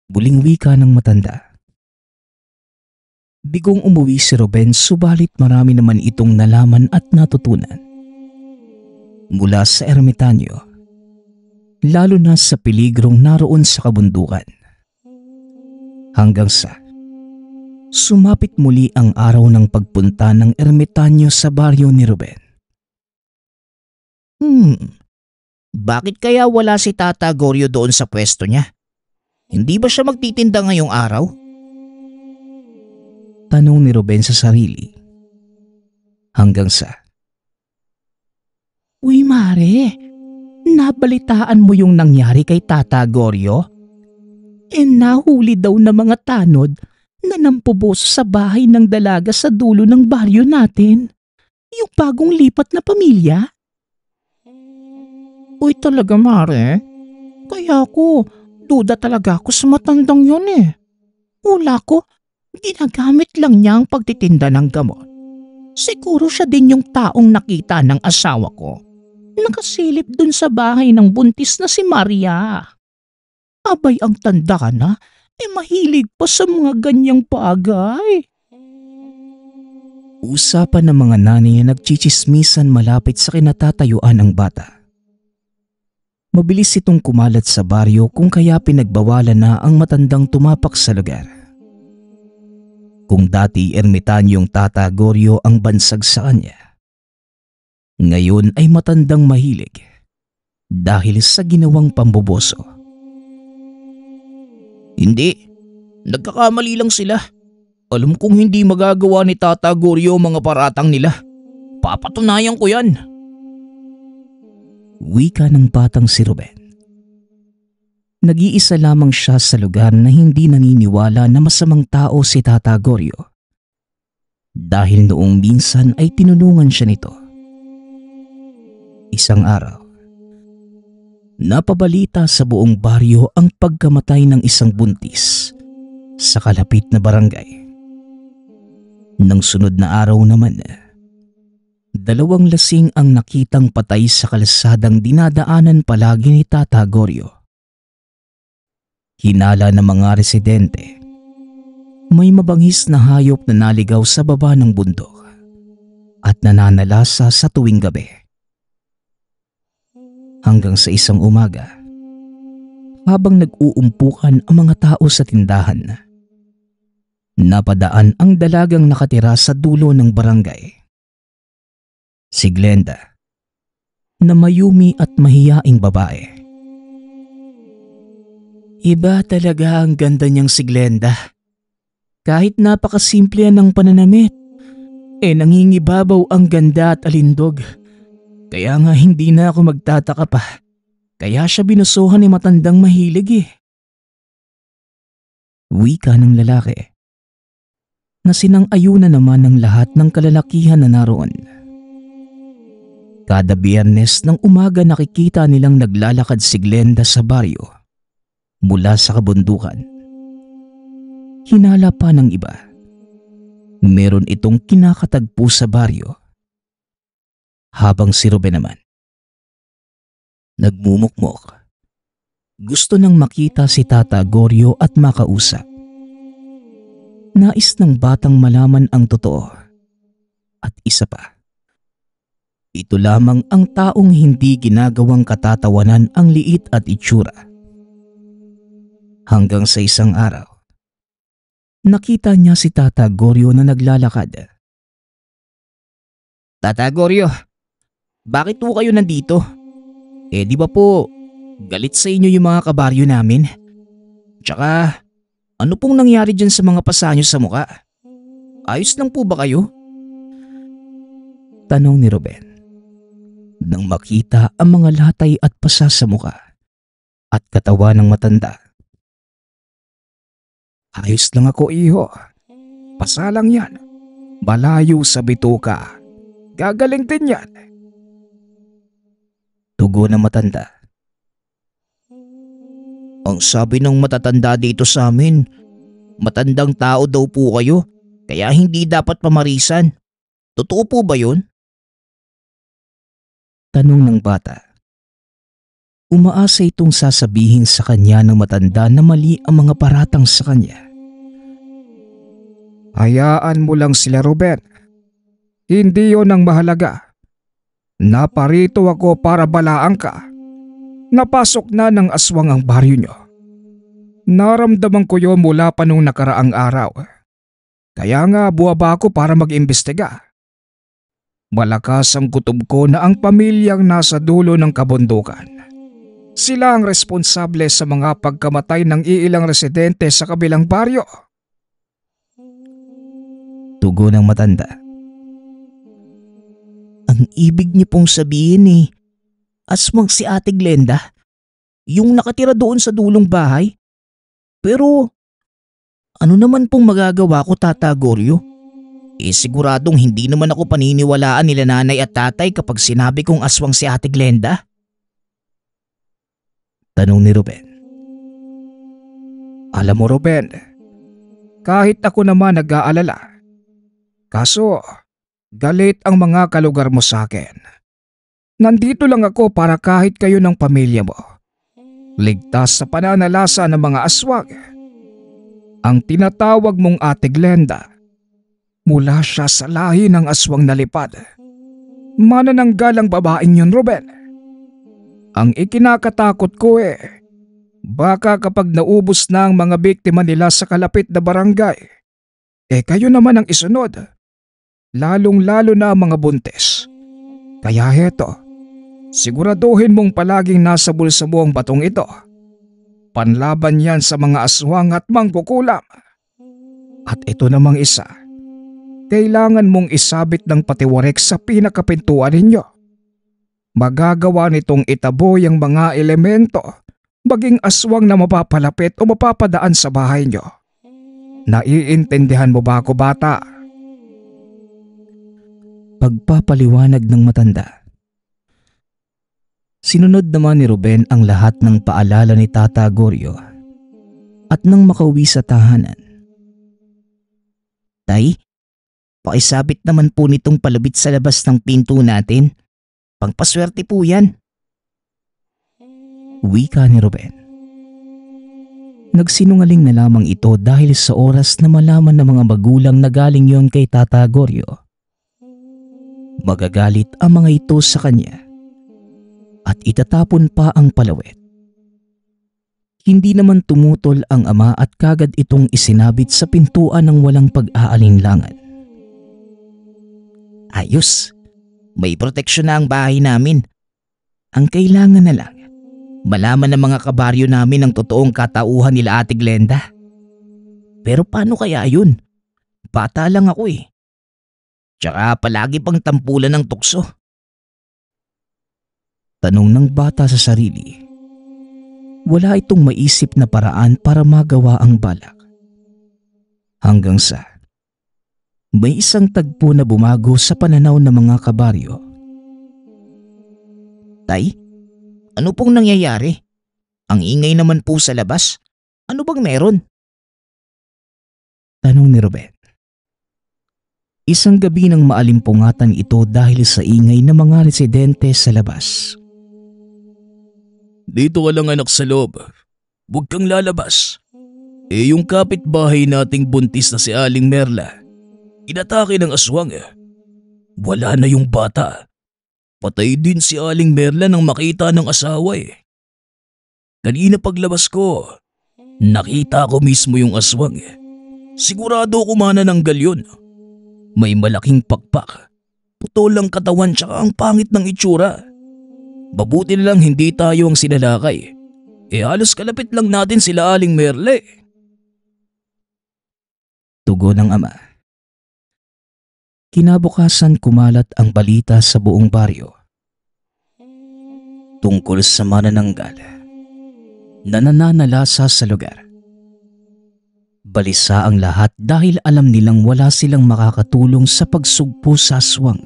Muling wika ng matanda. Bigong umuwi si Ruben subalit marami naman itong nalaman at natutunan. Mula sa ermitanyo, lalo na sa peligrong naroon sa kabundukan. Hanggang sa sumapit muli ang araw ng pagpunta ng ermitanyo sa baryo ni Ruben. Bakit kaya wala si Tata Goryo doon sa pwesto niya? Hindi ba siya magtitinda ngayong araw? Tanong ni Ruben sa sarili. Hanggang sa, Uy Mare, nabalitaan mo yung nangyari kay Tata Goryo? Nahuli daw na mga tanod na nampuboso sa bahay ng dalaga sa dulo ng baryo natin. Yung bagong lipat na pamilya. Uy talaga Mare, kaya ko duda talaga ako sa matandang yun eh. Ula ko, ginagamit lang niya ang pagtitinda ng gamot. Siguro siya din yung taong nakita ng asawa ko. Nakasilip dun sa bahay ng buntis na si Maria. Abay ang tanda ka na, mahilig pa sa mga ganyang bagay. usapan ng mga nanay na nagchichismisan malapit sa kinatatayuan ng bata. Mabilis itong kumalat sa baryo kung kaya pinagbawalan na ang matandang tumapak sa lugar. Kung dati ermitanyong Tata Goryo ang bansag sa kanya, ngayon ay matandang mahilig dahil sa ginawang pamboboso. Hindi, nagkakamali lang sila. Alam kong hindi magagawa ni Tata Goryo mga paratang nila. Papatunayan ko yan. Wika ng batang si Ruben. Nag-iisa lamang siya sa lugar na hindi naniniwala na masamang tao si Tata Goryo. Dahil noong minsan ay tinulungan siya nito. Isang araw, napabalita sa buong baryo ang pagkamatay ng isang buntis sa kalapit na barangay. Nang sunod na araw naman, 2 lasing ang nakitang patay sa kalsadang dinadaanan palagi ni Tata Goryo. Hinala ng mga residente, may mabangis na hayop na naligaw sa baba ng bundok at nananalasa sa tuwing gabi. Hanggang sa isang umaga, habang nag-uumpukan ang mga tao sa tindahan, napadaan ang dalagang nakatira sa dulo ng barangay. Si Glenda, na mayumi at mahiyaing babae. Iba talaga ang ganda niyang si Glenda. Kahit napakasimple ng pananamit, nangingibabaw ang ganda at alindog. Kaya nga hindi na ako magtataka pa. Kaya siya binusuhan ni matandang mahilig Wika ng lalaki, na sinang-ayunan naman ng lahat ng kalalakihan na naroon. Kada Biyernes ng umaga nakikita nilang naglalakad si Glenda sa baryo mula sa kabundukan. Hinala pa ng iba, meron itong kinakatagpo sa baryo. Habang si Ruben naman, nagmumukmok. Gusto nang makita si Tata Goryo at makausap. Nais ng batang malaman ang totoo. At isa pa, ito lamang ang taong hindi ginagawang katatawanan ang liit at itsura. Hanggang sa isang araw, nakita niya si Tata Goryo na naglalakad. Tata Goryo, bakit po kayo nandito? Di ba po galit sa inyo yung mga kabaryo namin? Tsaka ano pong nangyari dyan sa mga pasa nyo sa muka? Ayos lang po ba kayo? Tanong ni Ruben nang makita ang mga latay at pasa sa muka at katawan ng matanda. Ayos lang ako, iho. Pasa lang yan. Malayo sa bituka. Gagaling din yan. Tugon ng matanda. Ang sabi ng matatanda dito sa amin, matandang tao daw po kayo, kaya hindi dapat pamarisan. Totoo po ba yun? Tanong ng bata. Umaasa itong sasabihin sa kanya ng matanda na mali ang mga paratang sa kanya. Hayaan mo lang sila, Ruben. Hindi yon ang mahalaga. Naparito ako para balaan ka. Napasok na ng aswang ang baryo nyo. Naramdaman ko yon mula pa nung nakaraang araw. Kaya nga buwaba ako para mag-imbestiga. Malakas ang kutob ko na ang pamilyang nasa dulo ng kabundukan. Sila ang responsable sa mga pagkamatay ng iilang residente sa kabilang baryo. Tugon ng matanda. Ang ibig niyo pong sabihin aswang si Ate Glenda, yung nakatira doon sa dulong bahay. Pero ano naman pong magagawa ko, Tata Goryo? Siguradong hindi naman ako paniniwalaan nila nanay at tatay kapag sinabi kong aswang si Ate Glenda. Tanong ni Ruben. Alam mo, Ruben, kahit ako naman nag-aalala. Kaso, galit ang mga kalugar mo sa akin. Nandito lang ako para kahit kayo ng pamilya mo. Ligtas sa pananalasa ng mga aswang. Ang tinatawag mong Ate Glenda, mula siya sa lahi ng aswang na lipad. Manananggalang babaeng yun, Ruben. Ang ikinakatakot ko baka kapag naubos na ang mga biktima nila sa kalapit na barangay, kayo naman ang isunod. Lalong-lalo na ang mga buntis. Kaya heto, siguraduhin mong palaging nasa bulsa mo ang batong ito. Panlaban yan sa mga aswang at mangkukulam. At ito namang isa, kailangan mong isabit ng patiwarek sa pinakapintuan ninyo. Magagawa nitong itaboy ang mga elemento, maging aswang na mapapalapit o mapapadaan sa bahay nyo. Naiintindihan mo ba ako, bata? Pagpapaliwanag ng matanda. Sinunod naman ni Ruben ang lahat ng paalala ni Tata Goryo at nang makauwi sa tahanan. Tay, pakisabit naman po nitong palabit sa labas ng pinto natin. Pangpaswerte po yan. Wika ni Ruben. Nagsinungaling na lamang ito dahil sa oras na malaman ng mga magulang na galing yon kay Tata Goryo. Magagalit ang mga ito sa kanya at itatapon pa ang palawit. Hindi naman tumutol ang ama at kagad itong isinabit sa pintuan ng walang pag-aalinlangan. Ayos, may proteksyon na ang bahay namin. Ang kailangan na lang, malaman ng mga kabaryo namin ang totoong katauhan nila Ate Glenda. Pero paano kaya yun? Bata lang ako eh. Tsaka palagi pang tampulan ng tukso. Tanong ng bata sa sarili. Wala itong maisip na paraan para magawa ang balak. Hanggang sa may isang tagpo na bumago sa pananaw ng mga kabaryo. Tay, ano pong nangyayari? Ang ingay naman po sa labas. Ano bang meron? Tanong ni Ruben. Isang gabi nang maalimpungatan ito dahil sa ingay ng mga residente sa labas. Dito ka lang anak sa loob. Huwag kang lalabas. Yung kapitbahay nating buntis na si Aling Merla, inatake ng aswang. Wala na yung bata. Patay din si Aling Merla nang makita ng asawa Kanina paglabas ko, nakita ko mismo yung aswang. Sigurado ko manananggal yun. May malaking pakpak. Putol ang katawan tsaka ang pangit ng itsura. Mabuti na lang hindi tayo ang sinalakay. Halos kalapit lang natin sila Aling Merle. Tugon ng ama. Kinabukasan kumalat ang balita sa buong baryo tungkol sa manananggal na nananalasa sa lugar. Balisa ang lahat dahil alam nilang wala silang makakatulong sa pagsugpo sa aswang.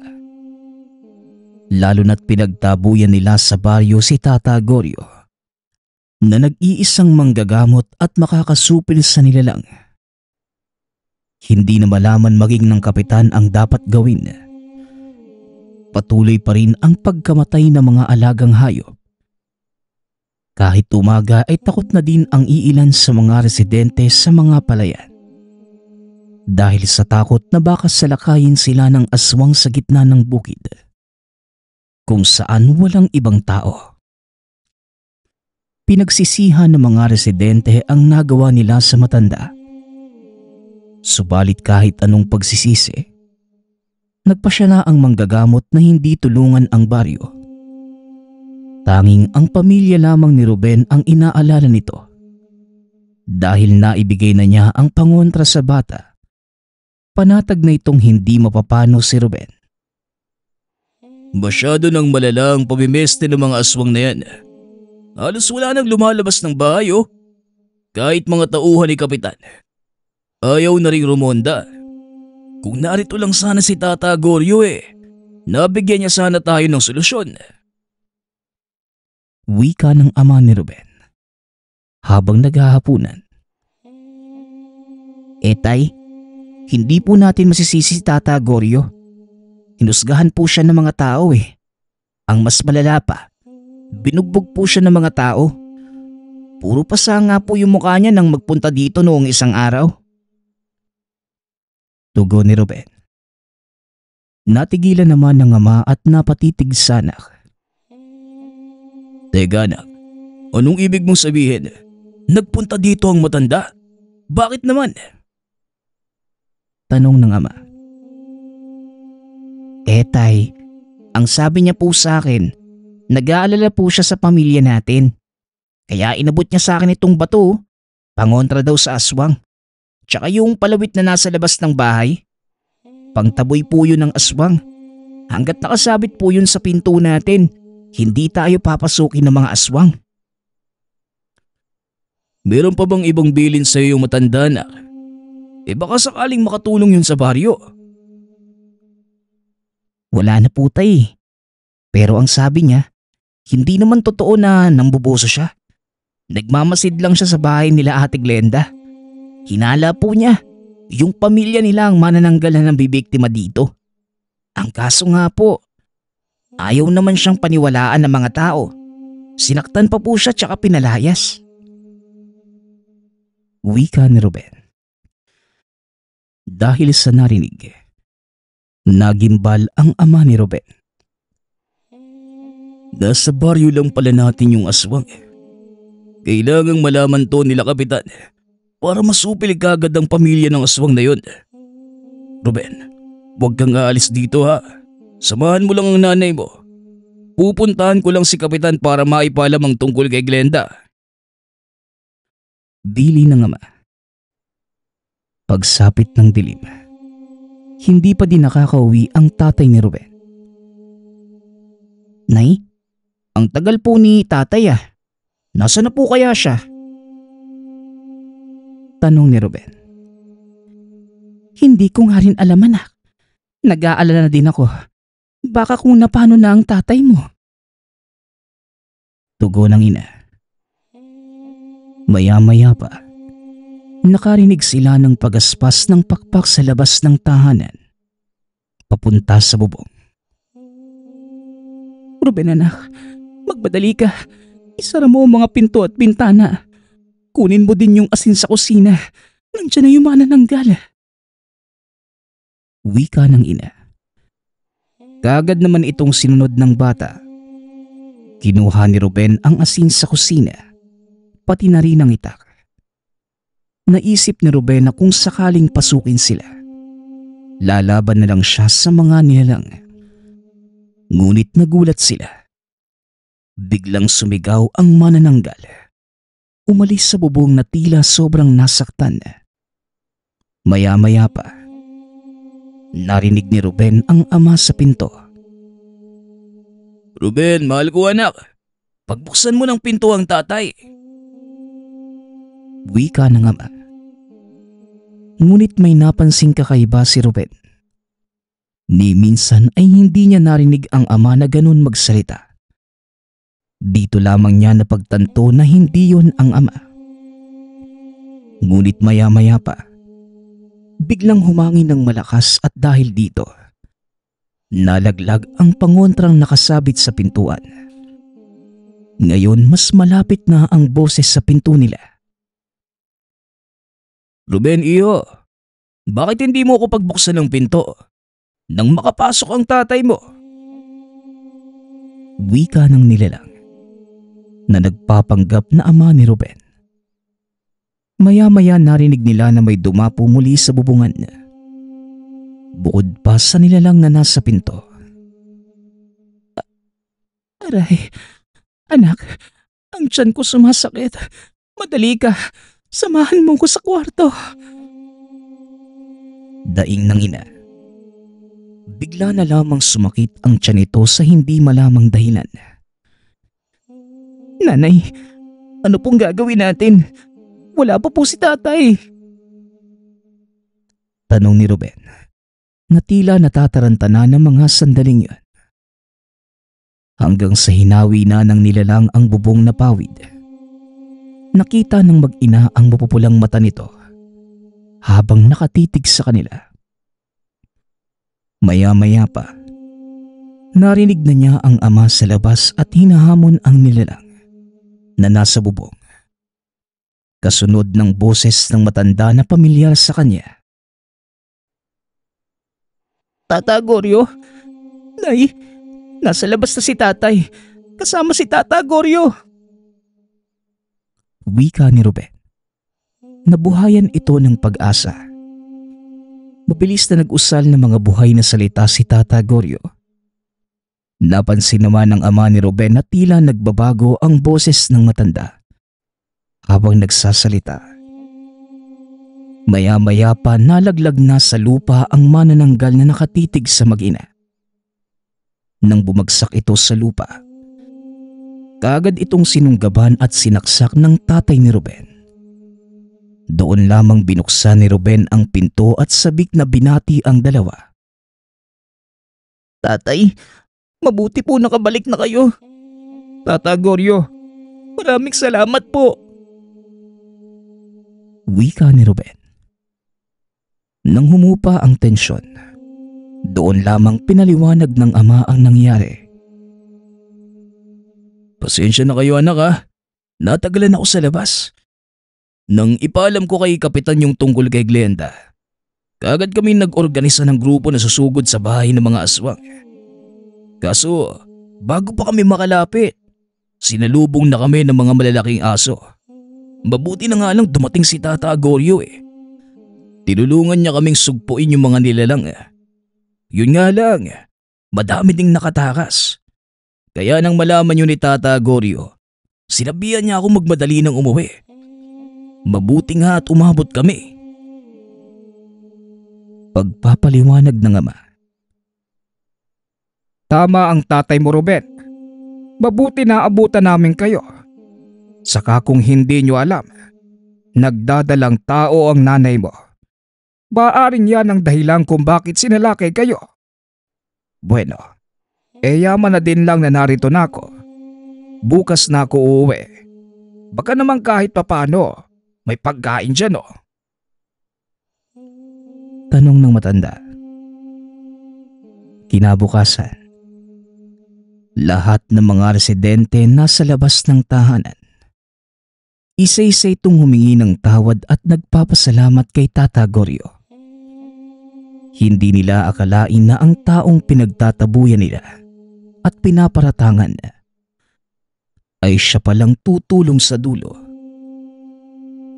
Lalo na't pinagtabuyan nila sa baryo si Tata Goryo na nag-iisang manggagamot at makakasupil sa nilalang. Hindi na malaman maging ng kapitan ang dapat gawin. Patuloy pa rin ang pagkamatay ng mga alagang hayop. Kahit umaga ay takot na din ang iilan sa mga residente sa mga palayan. Dahil sa takot na baka salakayin sila ng aswang sa gitna ng bukid, kung saan walang ibang tao. Pinagsisihan ng mga residente ang nagawa nila sa matanda. Subalit kahit anong pagsisisi, nagpasya na ang manggagamot na hindi tulungan ang baryo. Tanging ang pamilya lamang ni Ruben ang inaalala nito. Dahil naibigay na niya ang pangontra sa bata, panatag na itong hindi mapapano si Ruben. Masyado nang malala ang pamimeste ng mga aswang na yan. Halos wala nang lumalabas ng bahay Kahit mga tauhan ni Kapitan. Ayaw na ring rumonda. Kung narito lang sana si Tata Goryo nabigyan niya sana tayo ng solusyon. Wika ng ama ni Ruben habang naghahapunan. Tay, hindi po natin masisisi si Tata Goryo. Hinusgahan po siya ng mga tao Ang mas malala pa, binugbog po siya ng mga tao. Puro pasa nga po yung mukha niya nang magpunta dito noong isang araw. Tugon ni Ruben. Natigilan naman ng ama at napatitig sa anak. Teka anak, anong ibig mong sabihin? Nagpunta dito ang matanda? Bakit naman? Tanong ng ama. Tay, ang sabi niya po sa akin, nag-aalala po siya sa pamilya natin. Kaya inabot niya sa akin itong bato, pangontra daw sa aswang. Tsaka yung palawit na nasa labas ng bahay. Pangtaboy po yun ng aswang. Hanggat nakasabit po yun sa pinto natin, hindi tayo papasukin ng mga aswang. Meron pa bang ibang bilin sa iyo matanda na? Baka sakaling makatulong yun sa baryo. Wala na po tay. Pero ang sabi niya, hindi naman totoo na nambuboso siya. Nagmamasid lang siya sa bahay nila Ate Glenda. Hinala po niya, yung pamilya nila ang manananggal na ng bibiktima dito. Ang kaso nga po, ayaw naman siyang paniwalaan ng mga tao. Sinaktan pa po siya tsaka pinalayas. Wika ni Ruben. Dahil sa narinig, nagimbal ang ama ni Ruben. Nasa baryo lang pala natin yung aswang. Kailangang malaman to nila kapitan para masupil kagad ang pamilya ng aswang na yon. Ruben, huwag kang aalis dito ha. Samahan mo lang ang nanay mo. Pupuntahan ko lang si kapitan para maipalam ang tungkol kay Glenda. Dili ng ama. Pagsapit ng dilim, hindi pa din nakakauwi ang tatay ni Ruben. Nay, ang tagal po ni tatay ah. Nasaan na po kaya siya? Tanong ni Ruben. Hindi ko nga rin alam anak. Nag-aalala na din ako. Baka kung napano na ang tatay mo. Tugon ng ina. Maya-maya pa, nakarinig sila ng pagaspas ng pakpak sa labas ng tahanan. Papunta sa bubong. Ruben anak, magmadali ka. Isara mo ang mga pinto at bintana. Kunin mo din yung asin sa kusina. Nandiyan na yung manananggal. Wika ng ina. Kagad naman itong sinunod ng bata. Kinuha ni Ruben ang asin sa kusina, pati na rin ang itak. Naisip ni Ruben na kung sakaling pasukin sila, lalaban na lang siya sa mga nilalang. Ngunit nagulat sila. Biglang sumigaw ang manananggal. Umalis sa bubong na tila sobrang nasaktan. Maya-maya pa, narinig ni Ruben ang ama sa pinto. Ruben, mahal ko anak. Pagbuksan mo ng pinto ang tatay. Wika ng ama. Ngunit may napansing kakaiba si Ruben. Ni minsan ay hindi niya narinig ang ama na ganun magsalita. Dito lamang niya napagtanto na hindi yon ang ama. Ngunit maya-maya pa, biglang humangin ng malakas at dahil dito, nalaglag ang pangontrang nakasabit sa pintuan. Ngayon mas malapit na ang boses sa pinto nila. Ruben, iyo. Bakit hindi mo ako pagbuksan ng pinto nang makapasok ang tatay mo? Wika ng nilalang na nagpapanggap na ama ni Ruben. Maya-maya narinig nila na may dumapo muli sa bubungan. Bukod pa sa nilalang na nasa pinto. Aray, anak, ang tiyan ko sumasakit. Madali ka, samahan mo ko sa kwarto. Daing ng ina. Bigla na lamang sumakit ang tiyan nito sa hindi malamang dahilan. Nanay, ano pong gagawin natin? Wala pa po si tatay. Tanong ni Ruben, na tila natataranta na ng mga sandaling yun. Hanggang sa hinawi na ng nilalang ang bubong na pawid. Nakita ng mag-ina ang mapupulang mata nito habang nakatitig sa kanila. Maya-maya pa, narinig na niya ang ama sa labas at hinahamon ang nilalang na nasa bubong. Kasunod ng boses ng matanda na pamilyar sa kanya. Tata Goryo, Nay, nasa labas na si tatay. Kasama si Tata Goryo. Wika ni Ruben. Nabuhayan ito ng pag-asa. Mabilis na nag-usal ng mga buhay na salita si Tata Goryo. Napansin naman ng ama ni Ruben na tila nagbabago ang boses ng matanda habang nagsasalita. Maya-maya pa nalaglag na sa lupa ang manananggal na nakatitig sa mag-ina. Nang bumagsak ito sa lupa, kaagad itong sinunggaban at sinaksak ng tatay ni Ruben. Doon lamang binuksan ni Ruben ang pinto at sabik na binati ang dalawa. Tatay, mabuti po nakabalik na kayo. Tata Goryo, maraming salamat po. Wika ni Ruben. Nang humupa ang tensyon, doon lamang pinaliwanag ng ama ang nangyari. Pasensya na kayo anak ha. Natagalan ako sa labas. Nang ipaalam ko kay Kapitan yung tungkol kay Glenda, kaagad kami nag-organisa ng grupo na susugod sa bahay ng mga aswang. Kaso, bago pa kami makalapit, sinalubong na kami ng mga malalaking aso. Mabuti na nga lang dumating si Tata Goryo eh. Tinulungan niya kaming sugpuin yung mga nilalang. Yun nga lang, madami ding nakatakas. Kaya nang malaman yun ni Tata Goryo, sinabihan niya ako magmadali ng umuwi. Mabuti nga at umabot kami. Pagpapaliwanag ng ama. Tama ang tatay mo, Ruben. Mabuti na abutan namin kayo. Saka kung hindi nyo alam, nagdadalang tao ang nanay mo. Maaring yan ang dahilan kung bakit sinalakay kayo. Bueno, yaman na din lang na narito na ako. Bukas na ako uuwi. Baka naman kahit papano, may pagkain dyan oh. Tanong ng matanda. Kinabukasan, lahat ng mga residente nasa labas ng tahanan. Isa-isa itong humingi ng tawad at nagpapasalamat kay Tata Goryo. Hindi nila akalain na ang taong pinagtatabuyan nila at pinaparatangan ay siya palang tutulong sa dulo.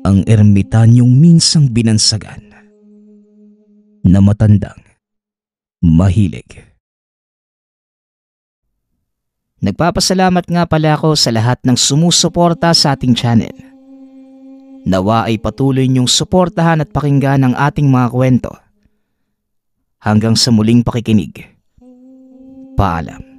Ang ermitanyong minsang binansagan na matandang mahilig. Nagpapasalamat nga pala ako sa lahat ng sumusuporta sa ating channel. Nawa ay patuloy niyong suportahan at pakinggan ang ating mga kwento. Hanggang sa muling pakikinig. Paalam.